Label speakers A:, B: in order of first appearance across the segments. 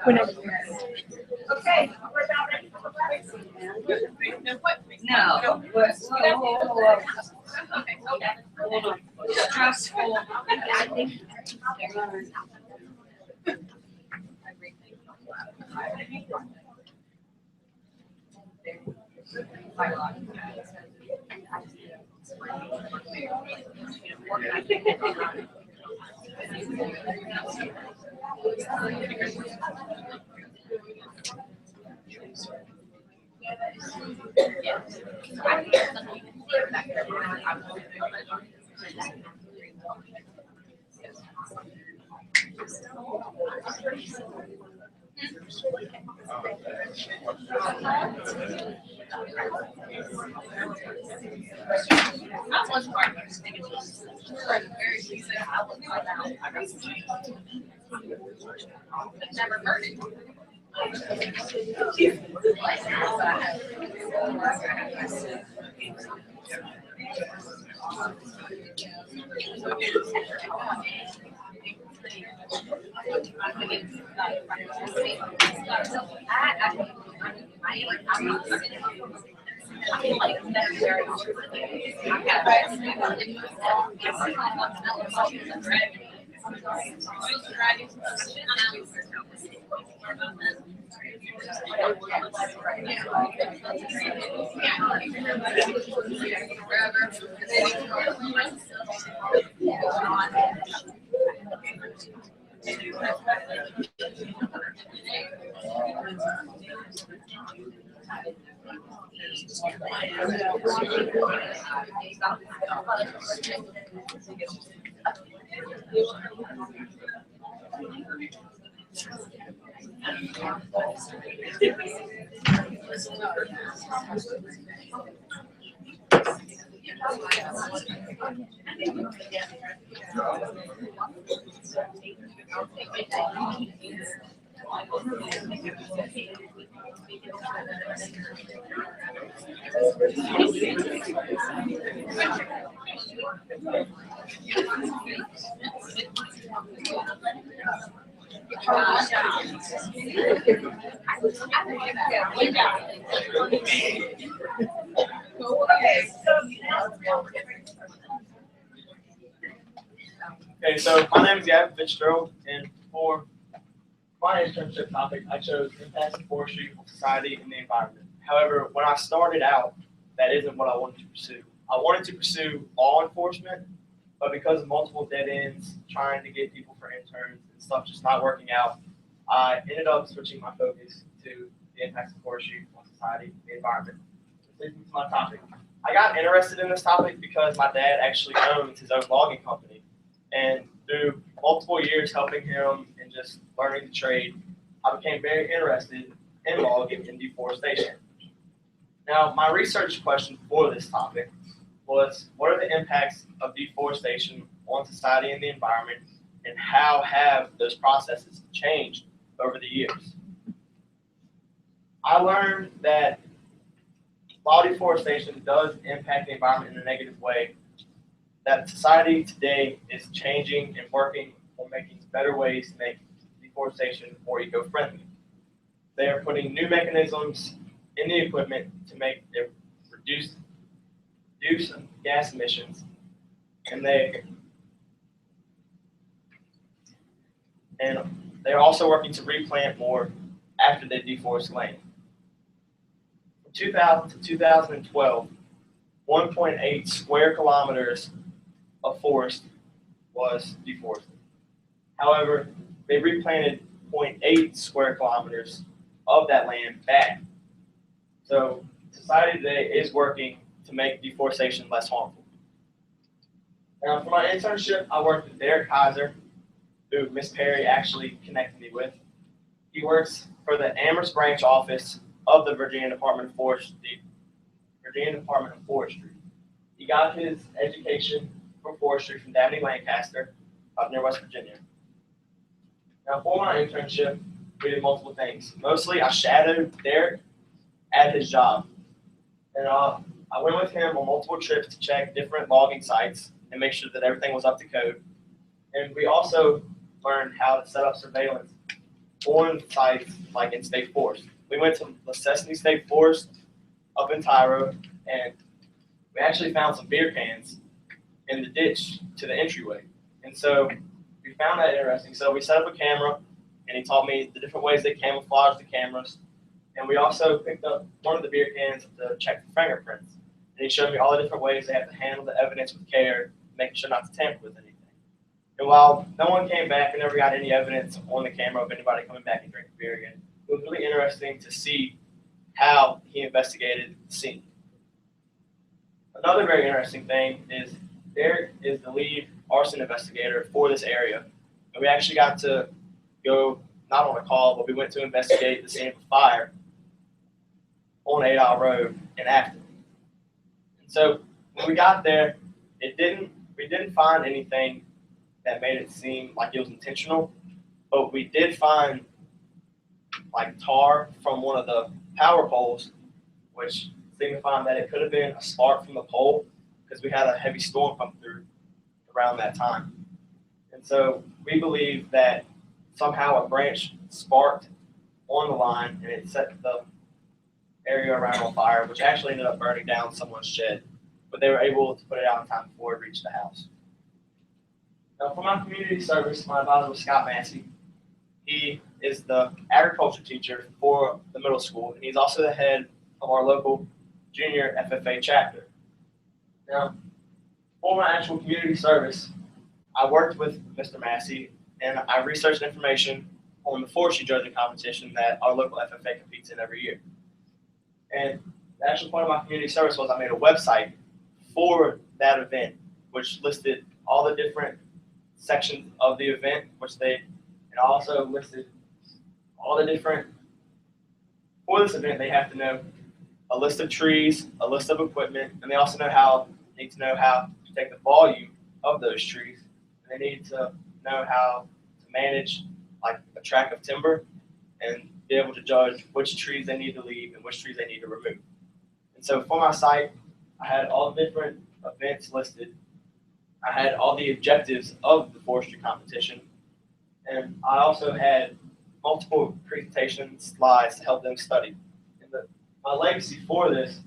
A: Whenever.
B: Okay, we're about ready for questions.
A: No.
B: Okay, okay.
A: Hold on. Stressful. I think.
B: Never heard it.
C: Okay, so my name is GFitzgerald, and for my internship topic, I chose impacts of forestry on society and the environment. However, when I started out, that isn't what I wanted to pursue. I wanted to pursue law enforcement, but because of multiple dead ends, trying to get people for interns and stuff just not working out, I ended up switching my focus to the impacts of forestry on society and the environment. This is my topic. I got interested in this topic because my dad actually owns his own logging company. And through multiple years helping him and just learning the trade, I became very interested in logging and deforestation. Now, my research question for this topic was, what are the impacts of deforestation on society and the environment, and how have those processes changed over the years? I learned that while deforestation does impact the environment in a negative way, that society today is changing and working on making better ways to make deforestation more eco-friendly. They are putting new mechanisms in the equipment to make it reduce gas emissions, and they're also working to replant more after they deforest land. From 2000 to 2012, 1.8 square kilometers of forest was deforested. However, they replanted 0.8 square kilometers of that land back. So society today is working to make deforestation less harmful. Now, for my internship, I worked with Derek Kaiser, who Miss Perry actually connected me with. He works for the Amherst branch office of the Virginia Department of Forestry. He got his education for forestry from Dabney Lancaster up near West Virginia. Now, for my internship, we did multiple things. Mostly, I shadowed Derek at his job. And I went with him on multiple trips to check different logging sites and make sure that everything was up to code. And we also learned how to set up surveillance on sites like in State Forest. We went to Lesesne State Forest up in Tyro, and we actually found some beer cans in the ditch to the entryway. And so we found that interesting. So we set up a camera, and he taught me the different ways they camouflage the cameras. And we also picked up one of the beer cans to check for fingerprints. And he showed me all the different ways they have to handle the evidence with care, making sure not to tamper with anything. And while no one came back and never got any evidence on the camera of anybody coming back and drinking beer again, it was really interesting to see how he investigated the scene. Another very interesting thing is Derek is the lead arson investigator for this area. And we actually got to go, not on a call, but we went to investigate the scene of a fire on 8 Isle Road in Afton. And so when we got there, we didn't find anything that made it seem like it was intentional, but we did find like tar from one of the power poles, which signifying that it could have been a spark from the pole because we had a heavy storm come through around that time. And so we believe that somehow a branch sparked on the line and it set the area around on fire, which actually ended up burning down someone's shed, but they were able to put it out in time before it reached the house. Now, for my community service, my advisor was Scott Massey. He is the agriculture teacher for the middle school, and he's also the head of our local junior FFA chapter. Now, for my actual community service, I worked with Mr. Massey, and I researched information on the forestry judging competition that our local FFA competes in every year. And the actual point of my community service was I made a website for that event, which listed all the different sections of the event, and also listed all the different, for this event, they have to know a list of trees, a list of equipment, and they also need to know how to take the volume of those trees. And they need to know how to manage like a tract of timber and be able to judge which trees they need to leave and which trees they need to remove. And so for my site, I had all the different events listed. I had all the objectives of the forestry competition, and I also had multiple presentation slides to help them study. And my legacy for this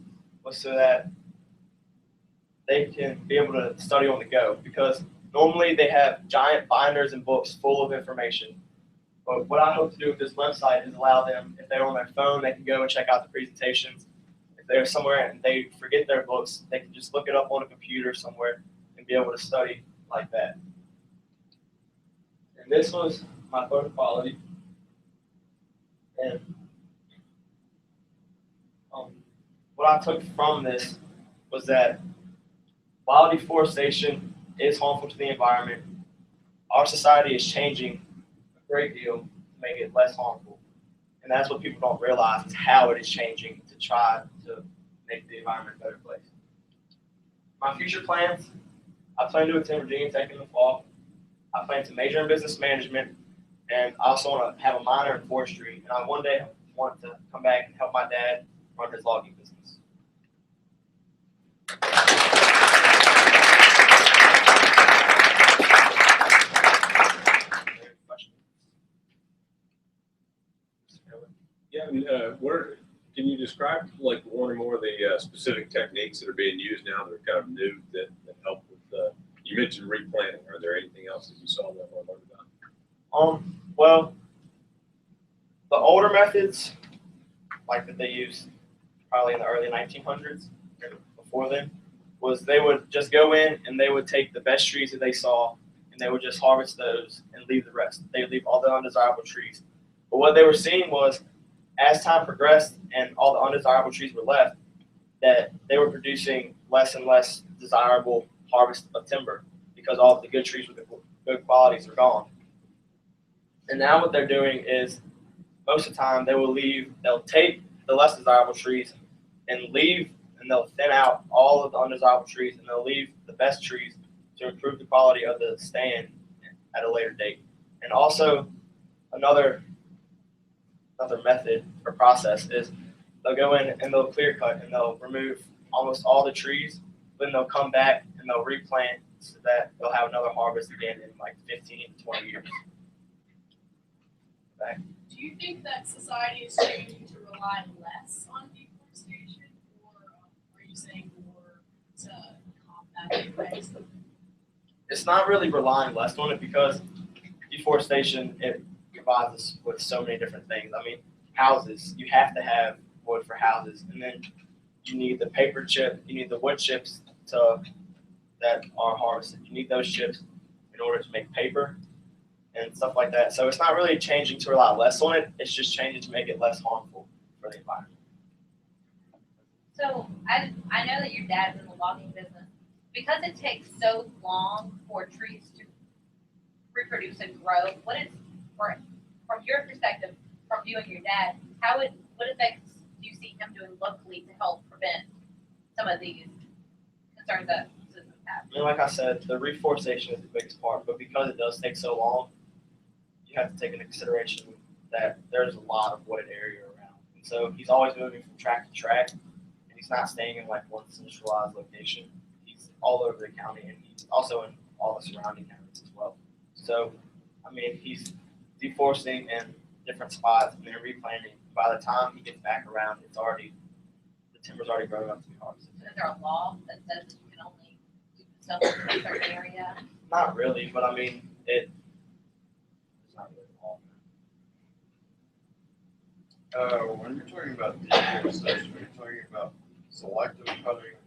C: was so that they can be able to study on the go, because normally they have giant binders and books full of information. But what I hope to do with this website is allow them, if they're on their phone, they can go and check out the presentations. If they're somewhere and they forget their books, they can just look it up on a computer somewhere and be able to study like that. And this was my photo quality. And what I took from this was that while deforestation is harmful to the environment, our society is changing a great deal to make it less harmful. And that's what people don't realize, is how it is changing to try to make the environment a better place. My future plans: I plan to attend Virginia Tech in the fall. I plan to major in business management, and I also want to have a minor in forestry. And I one day want to come back and help my dad run his logging business.
D: Yeah, and where can you describe like one or more of the specific techniques that are being used now that are kind of new that help with? You mentioned replanting. Are there anything else that you saw that I learned about?
C: Well, the older methods, like that they used probably in the early 1900s, or before then, was they would just go in and they would take the best trees that they saw and they would just harvest those and leave the rest. They would leave all the undesirable trees. But what they were seeing was, as time progressed and all the undesirable trees were left, that they were producing less and less desirable harvest of timber because all of the good trees with the good qualities are gone. And now what they're doing is, most of the time they'll take the less desirable trees and they'll thin out all of the undesirable trees and they'll leave the best trees to improve the quality of the stand at a later date. And also another method or process is they'll go in and they'll clear cut and they'll remove almost all the trees, then they'll come back and they'll replant so that they'll have another harvest again in like 15 to 20 years. Okay.
A: Do you think that society is changing to rely less on deforestation, or are you saying more to combat it, right?
C: It's not really relying less on it because deforestation, it provides us with so many different things. I mean, houses, you have to have wood for houses, and then you need the paper chip, you need the wood chips that are harvested. You need those chips in order to make paper and stuff like that. So it's not really changing to rely less on it. It's just changing to make it less harmful for the environment.
E: So I know that your dad's in the logging business. Because it takes so long for trees to reproduce and grow, from your perspective, from you and your dad, what effects do you see him doing locally to help prevent some of these concerns that citizens have?
C: I mean, like I said, the reforestation is the biggest part, but because it does take so long, you have to take into consideration that there's a lot of wooded area around. And so he's always moving from track to track, and he's not staying in like one centralized location. He's all over the county, and he's also in all the surrounding counties as well. So, I mean, he's deforesting in different spots and then replanting. By the time he gets back around, the timber's already grown up to be harvested.
E: Is there a law that says you can only do stuff in a certain area?
C: Not really, but I mean, it's not really all.
F: When you're talking about deforestation, are you talking about selective cutting?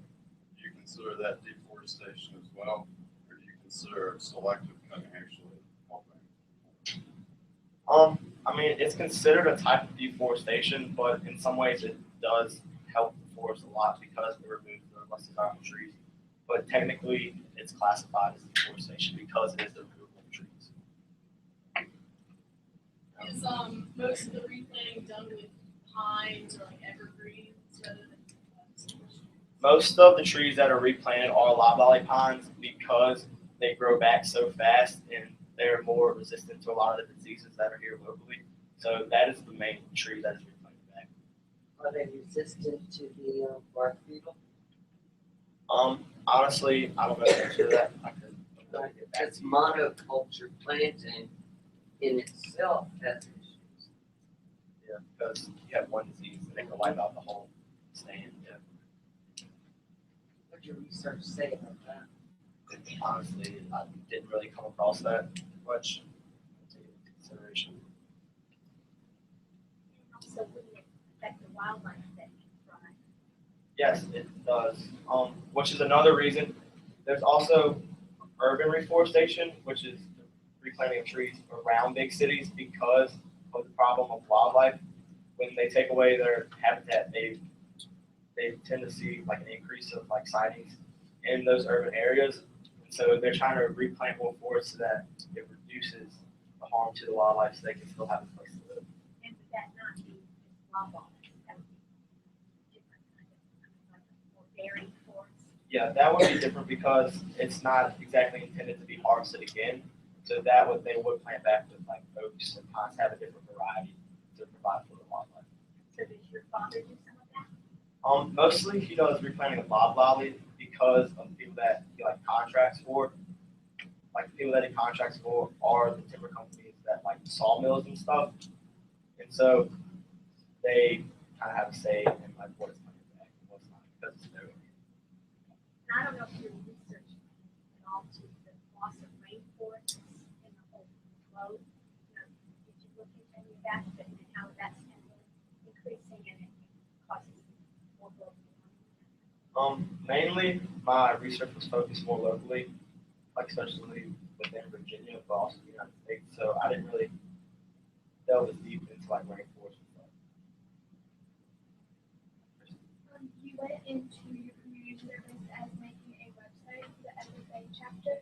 F: Do you consider that deforestation as well? Or do you consider selective cutting actually helping?
C: I mean, it's considered a type of deforestation, but in some ways it does help the forest a lot because it removes the less desirable trees. But technically, it's classified as deforestation because it is the removal of trees.
A: Is most of the replanting done with pines or like evergreens rather than
C: Most of the trees that are replanted are loblolly pines because they grow back so fast and they're more resistant to a lot of the diseases that are here locally. So that is the main tree that is replanted back.
G: Are they resistant to the bark beetle?
C: Honestly, I don't know the answer to that. I could really get back
G: Because
C: to you.
G: monoculture planting in itself has issues.
C: Yeah, because you have one disease and they can wipe out the whole stand. Yeah.
G: What'd your research say about that?
C: Honestly, I didn't really come across that much. Take it into consideration.
B: Also, wouldn't it affect the wildlife that can thrive?
C: Yes, it does. Which is another reason. There's also urban reforestation, which is the replanting of trees around big cities because of the problem of wildlife. When they take away their habitat, they tend to see like an increase of like sightings in those urban areas. So they're trying to replant more forests so that it reduces the harm to the wildlife so they can still have a place to live.
B: And would that not be just wildlife? That would be different kind of, like a more varied forest.
C: Yeah, that would be different because it's not exactly intended to be harvested again. So that would they would plant back with like oaks and pines have a different variety to provide for the wildlife.
B: So does your father do some of that?
C: Mostly he does replanting of loblolly because of the people that he like contracts for. Like the people that he contracts for are the timber companies that like sawmills and stuff. And so they kind of have a say in like what is coming back and what's not because it's new.
B: And I don't know if you researched at all to the loss of rainforests in the whole globe. You know, did you look into any of that and how that's increasing and it causes more global warming?
C: Mainly my research was focused more locally, like especially within Virginia, but also the United States. So I didn't really delve as deep into like rainforest and stuff.
H: You went into your community service as making a website for the FFA chapter.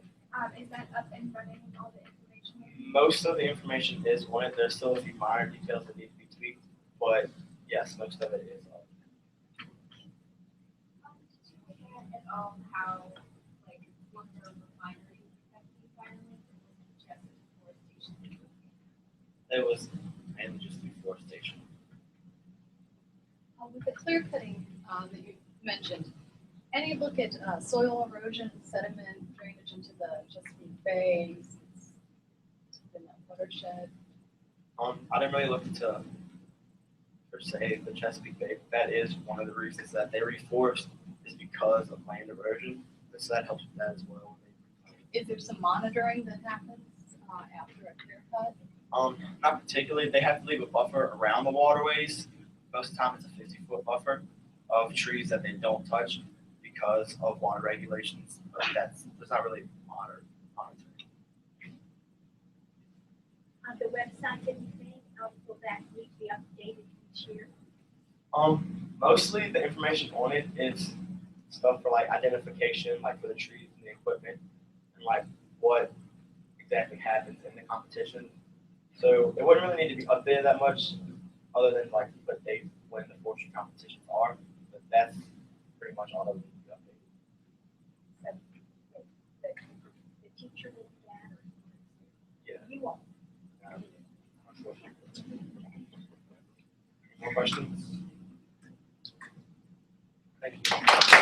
H: Is that up and running and all the information there?
C: Most of the information is on it. There's still a few minor details that need to be tweaked, but yes, most of it is on.
H: Did you look at all how, like, lumber refineries affect the environment, or was it just deforestation?
C: It was mainly just deforestation.
I: With the clear cutting that you mentioned, any look at soil erosion, sediment, drainage into Bays, it's been that watershed.
C: I didn't really look into, per se, the Chesapeake Bay. That is one of the reasons that they reforest is because of land erosion. So that helps with that as well.
I: Is there some monitoring that happens after a clear cut?
C: Not particularly. They have to leave a buffer around the waterways. Most of the time, it's a 50-foot buffer of trees that they don't touch because of water regulations. But there's not really monitoring.
B: On the website, anything, will that need to be updated each year?
C: Mostly the information on it is stuff for like identification, like for the trees and the equipment, and like what exactly happens in the competition. So it wouldn't really need to be updated that much, other than like what date when the forestry competitions are. But that's pretty much all that would need to be updated.
B: So the teacher will gather.
C: Yeah.
B: You won't.
C: More questions? Thank you.